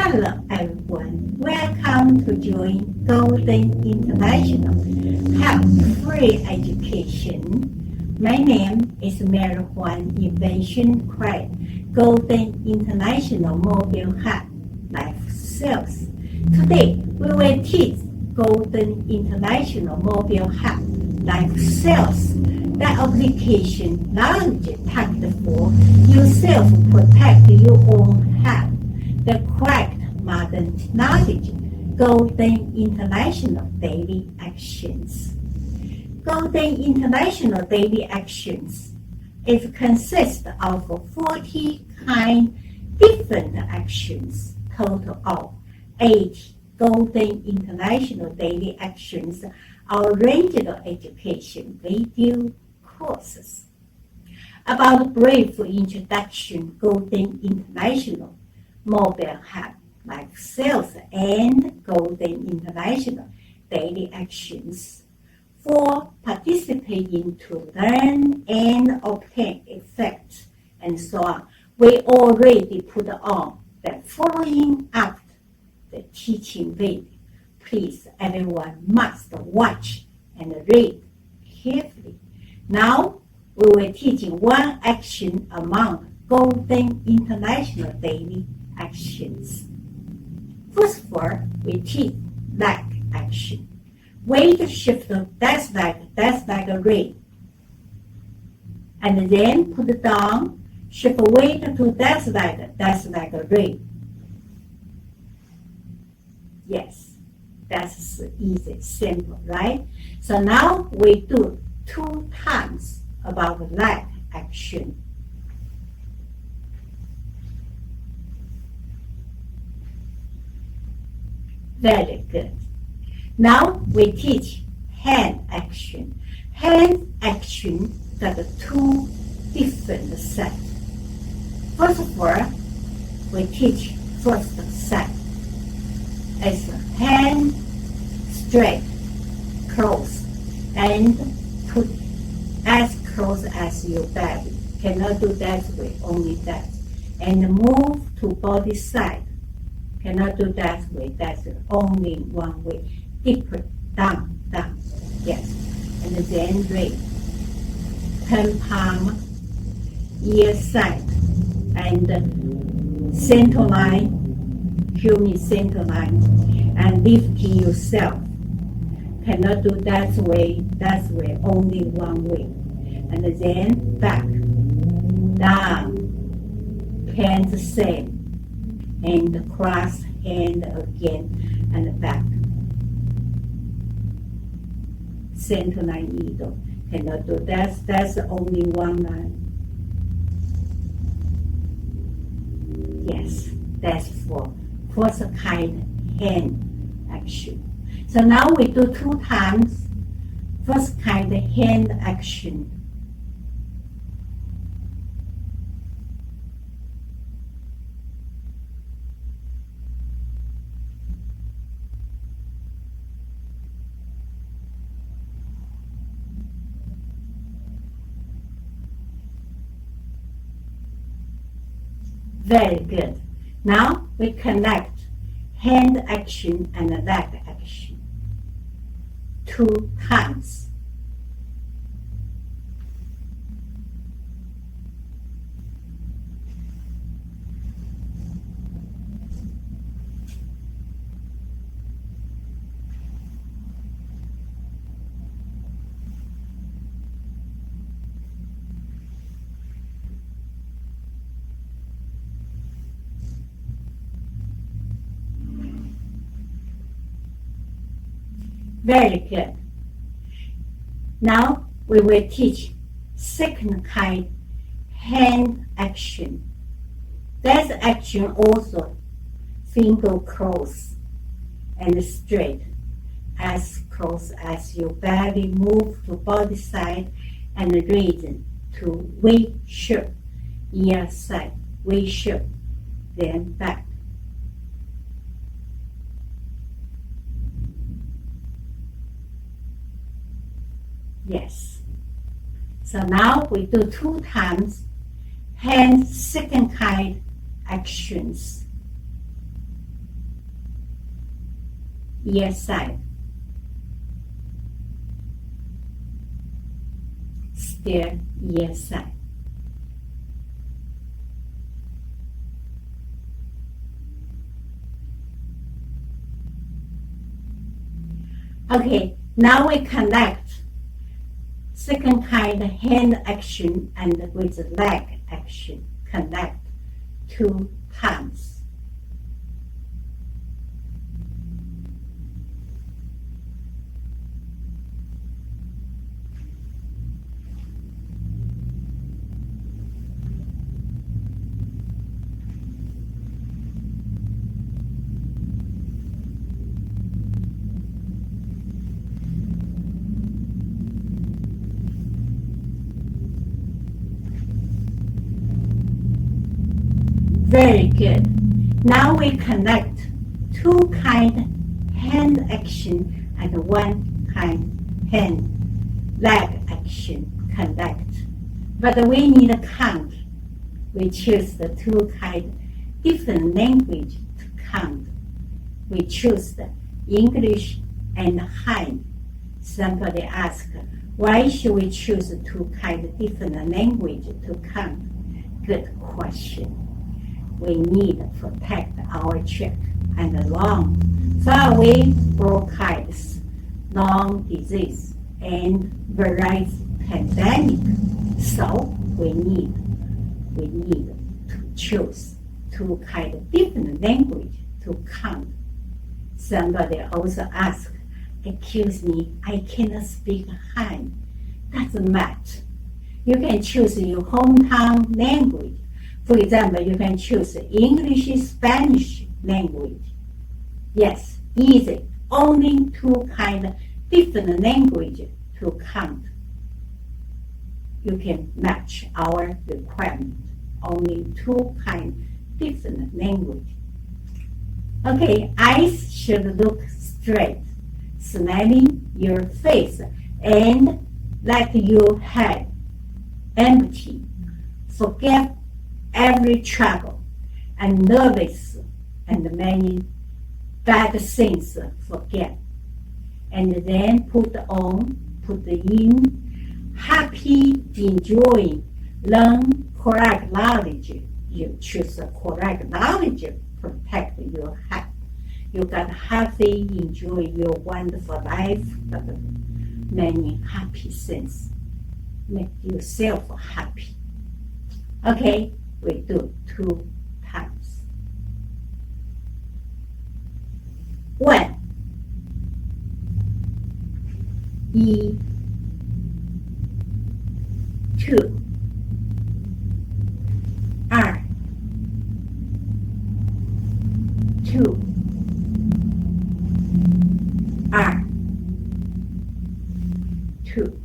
Hello everyone, welcome to join Golden International Health Free Education. My name is Marijuana Invention Craig, Golden International Mobile Hub Life Sales. Today we will teach Golden International Mobile Hub Life Sales the application knowledge tactic for yourself protect your own health. The correct modern knowledge, Golden International Daily Actions. Golden International Daily Actions consists of 40 different actions, total of 80 Golden International Daily Actions are ranged education video courses. About a brief introduction, Golden International Mobile Hub Life Sales and Golden International Daily Actions for participating to learn and obtain effects and so on. We already put on the following after the teaching video. Please, everyone must watch and read carefully. Now, we will teach one action among Golden International Daily Actions. First of all, we teach leg action. Weight shift that's like a leg. And then put it down, shift weight to that's like a leg. Yes, that's easy, simple, right? So now we do 2 times about leg action. Very good. Now we teach hand action. Hand action got 2 different sets. First of all, we teach first set. It's hand straight, close, and put as close as your body. Cannot do that way, only that. And move to body side. Cannot do that way, that's only one way. Deeper, down, yes. And then raise. Turn palm, ear side, and center line, human center line, and lifting yourself. Cannot do that way, only one way. And then back, down, hands same, and cross hand again, and back. Center line needle. Cannot do that, that's only one line. Yes, that's for first kind hand action. So now we do 2 times first kind hand action. Very good. Now we connect hand action and leg action 2 times. Very good. Now we will teach second kind hand action. That action also finger close and straight, as close as your body. Move to body side and raise to V shape, ear side, V shape, then back. Yes. So now we do 2 times hand second kind actions. ear side. Still ear side. Okay, now we connect second kind hand action and with leg action. Connect 2 times. Very good. Now we connect 2 kind hand action and 1 kind hand leg action. Connect. But we need a count. We choose the 2 kind different language to count. We choose the English and hand. Somebody asked, why should we choose 2 kind of different language to count? Good question. We need to protect our chick and lung, far away bronchitis, lung disease, and various pandemic. So we need to choose 2 kind of different language to count. Somebody also asked, excuse me, I cannot speak Han. Doesn't matter. You can choose your hometown language. For example, you can choose English, Spanish language. Yes, easy. Only 2 kind of different language to count. You can match our requirement. Only 2 kind different language. Okay, eyes should look straight, smiling your face, and let your head empty. Forget every trouble and nervous and many bad things. Forget. And then put in happy, enjoying, learn correct knowledge. You choose the correct knowledge, protect your health. You got happy, enjoy your wonderful life, but many happy things. Make yourself happy. Okay, we do 2 times. 1, 1, 2, 2, 2, 2.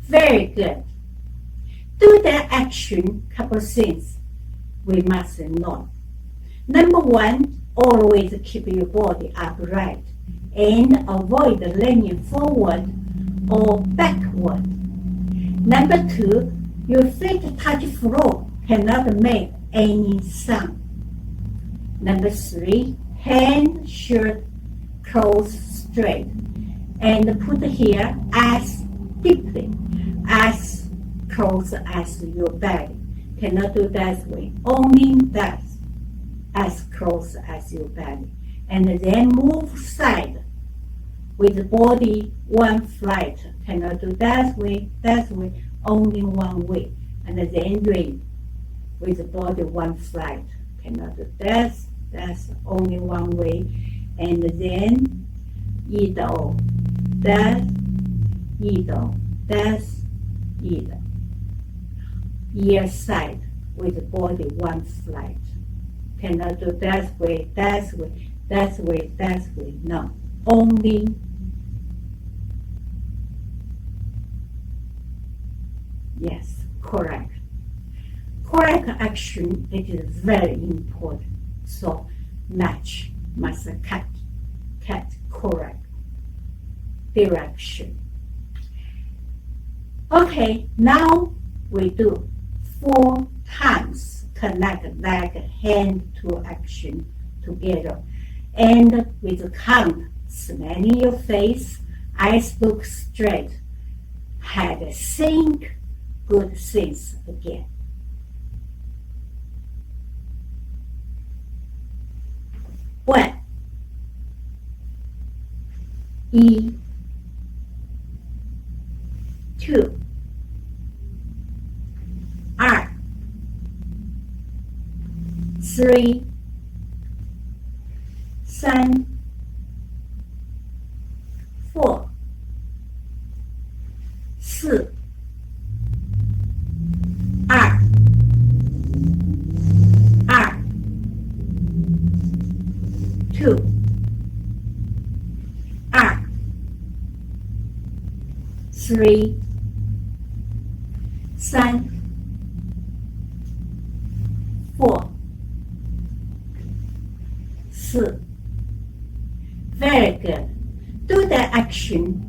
Very good. Do that action, couple things we must know. Number 1, always keep your body upright and avoid leaning forward or backward. Number 2, your feet touch floor, cannot make any sound. Number 3, hand should close straight and put here as deeply, as close as your belly. Cannot do that way, only that, as close as your belly. And then move side with the body one flight. Cannot do that way, only one way. And then rain with the body one flight. Cannot do that, that's only one way. And then either that, either that's either. Ear side with the body one flight. Cannot do that way, that way, that way, that way. No, only yes, correct. Correct action, it is very important. So match must cut correct direction. Okay, now we do 4 times connect leg, hand to action together. And with count, smiling your face, eyes look straight, head think good things again. One, E, 2, R, 3, 3, 4, 4, 2， 3， 3， 4， 4. Very good. Do the action.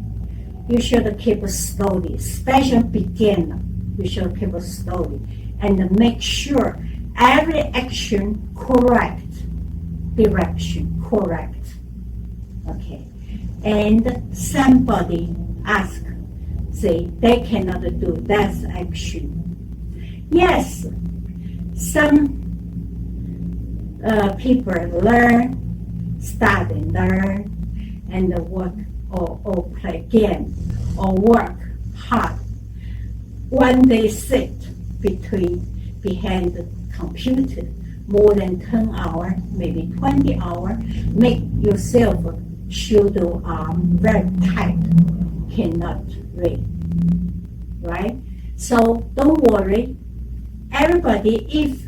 You should keep slowly, especially beginner. You should keep slowly and make sure every action correct, direction correct. Okay. And somebody ask, say they cannot do that action. Yes, some people learn, study, learn, and work or play game or work hard. When they sit behind the computer more than 10 hours, maybe 20 hours, make yourself shoulder arm very tight, cannot read, right? So don't worry. Everybody, if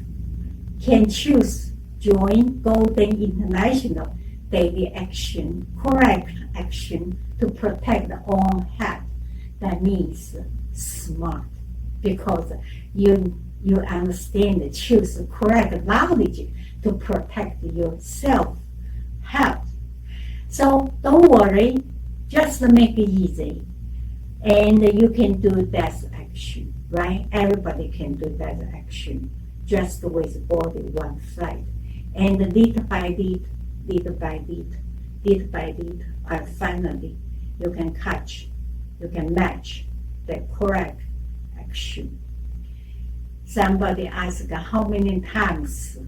can choose, join Golden International Daily Action, correct action to protect the own health. That means smart, because you understand, choose correct knowledge to protect yourself health. So don't worry, just make it easy, and you can do that action, right? Everybody can do that action, just with body one side, and little by little, little by little, little by little, and finally you can catch, you can match the correct action. Somebody asked how many times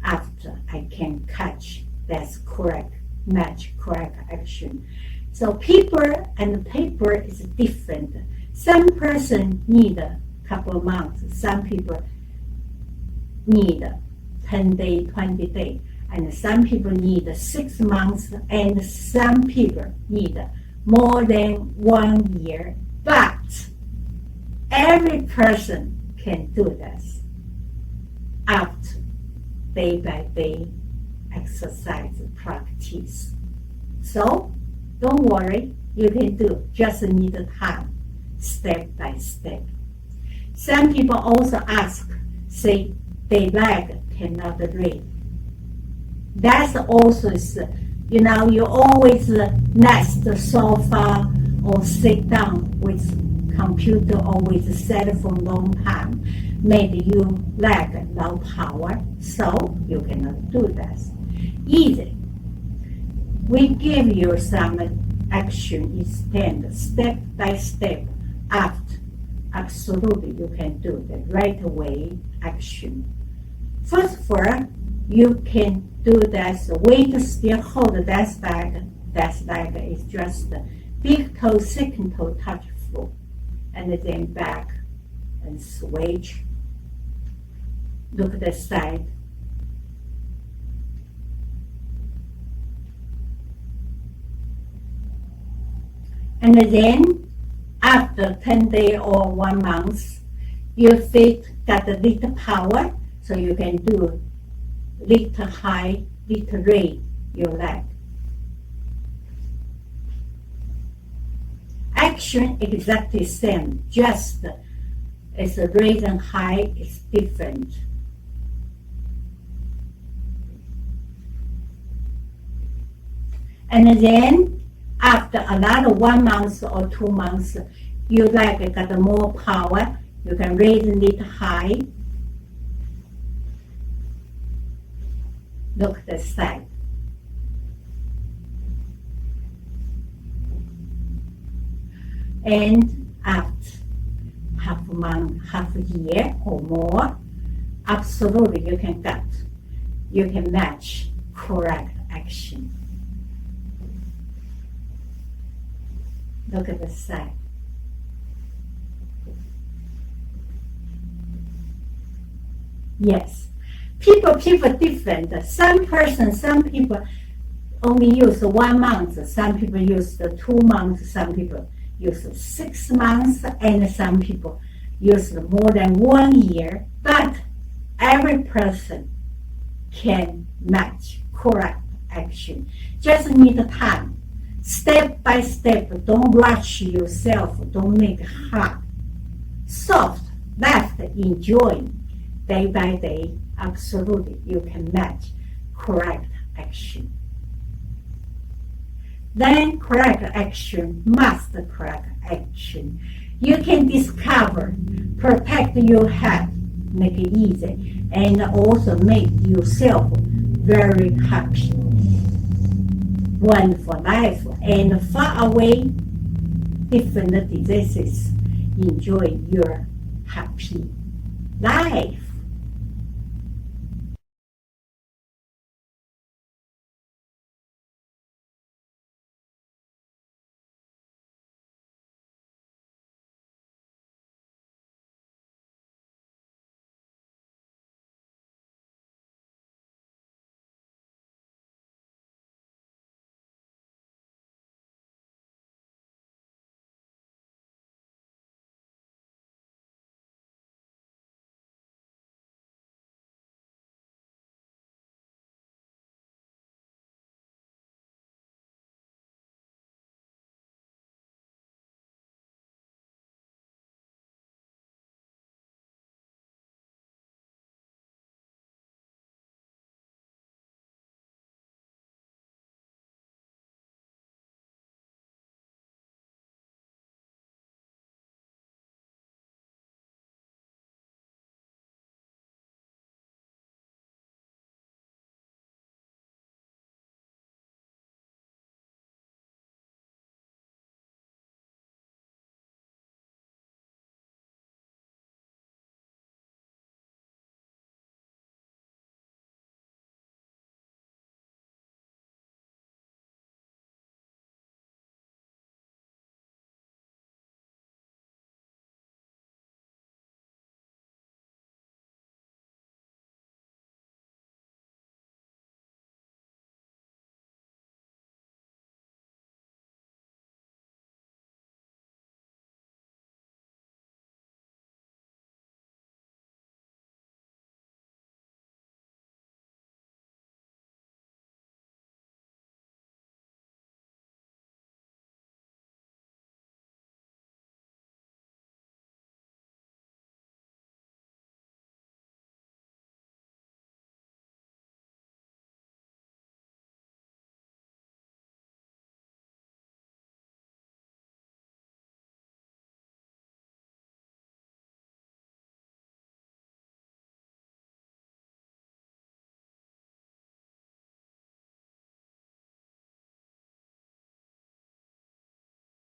after I can catch that's correct, match correct action. So paper and paper is different. Some person need a couple of months, some people need 10 days, 20 days, and some people need 6 months, and some people need more than 1 year. But every person can do this after day by day exercise practice. So don't worry, you can do, just need time, step by step. Some people also ask, say their leg cannot read. That's also, you always nest the sofa or sit down with computer or with cell phone long time. Maybe you lack no power, so you cannot do this. Easy. We give you some action instead, step by step, after. Absolutely, you can do the right way action. First of all, you can do this. Weight still hold that leg. That leg is just big toe, second toe touch floor, and then back and switch. Look at the side. And then after 10 days or 1 month, your feet got a little power, so you can do little high, little raise your leg. Action exactly same, just as a raise and high is different. And then after another 1 month or 2 months, your leg got more power. You can raise a little high, Look at the side. And after half a month, half a year or more, absolutely you can match correct action. Look at the side. Yes, people different. Some people only use 1 month. Some people use 2 months. Some people use 6 months, and some people use more than 1 year. But every person can match correct action. Just need time. Step by step. Don't rush yourself. Don't make it hard. Soft, left, enjoy. Day by day, absolutely, you can match correct action. Then correct action, master correct action. You can discover, protect your health, make it easy, and also make yourself very happy. Wonderful life, and far away different diseases. Enjoy your happy life.